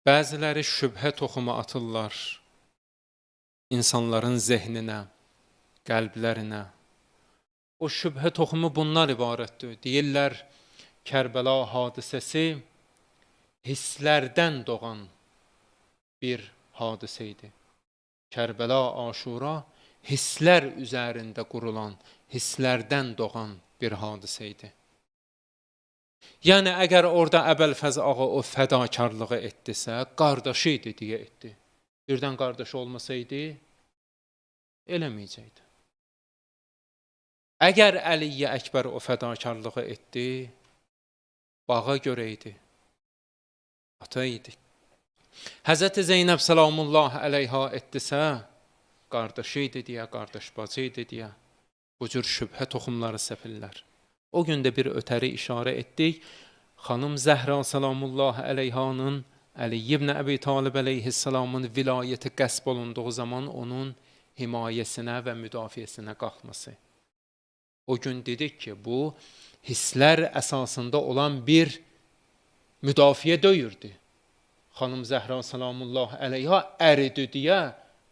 Bəziləri şübhə toxumu atırlar insanların zehninə, qəlblərinə. O şübhə toxumu bundan ibarətdir. Deyirlər, Kərbəla hadisəsi hisslərdən doğan bir hadisə idi. Kərbəla Aşura hisslər üzərində qurulan, hisslərdən doğan bir hadisə idi. Yəni, əgər orada Əbəlfəz ağa o fədakarlığı etdisə, qardaşı idi deyə etdi. Birdən qardaşı olmasaydı, eləməyəcəkdi. Əgər Əli Əkbər o fədakarlığı etdi, bağa görə idi, ata idi. Həzrəti Zeynəb salamullah əleyha etdisə, qardaşı idi deyə, qardaş bacı idi deyə, bu cür şübhə toxumları səpirlər. O gün də bir ötəri işarə etdik. Xanım Zəhra salamullah əleyhanın Əli ibn Əbi Talib əleyhissalamın vilayəti qəsb olunduğu zaman onun himayəsinə və müdafiəsinə qalxması. O gün dedik ki, bu hisslər əsasında olan bir müdafiə döyürdü. Xanım Zəhra salamullah əleyha əridir deyə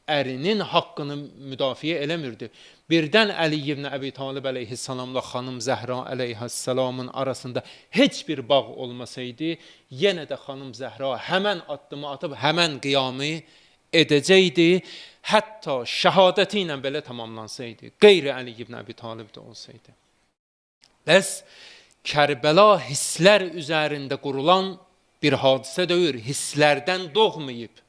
ərinin haqqını müdafiə eləmirdi. Birdən Əli ibn Əbi Talib əleyhissalamla xanım Zəhra əleyhissalamın arasında heç bir bağ olmasaydı, yenə də xanım Zəhra həmən addımı atıb, həmən qiyamı edəcəkdi, hətta şəhadəti ilə belə tamamlansaydı, qeyri Əli ibn Əbi Talib də olsaydı. Bəs Kərbəla hisslər üzərində qurulan bir hadisə deyil, hisslərdən doğmayıb.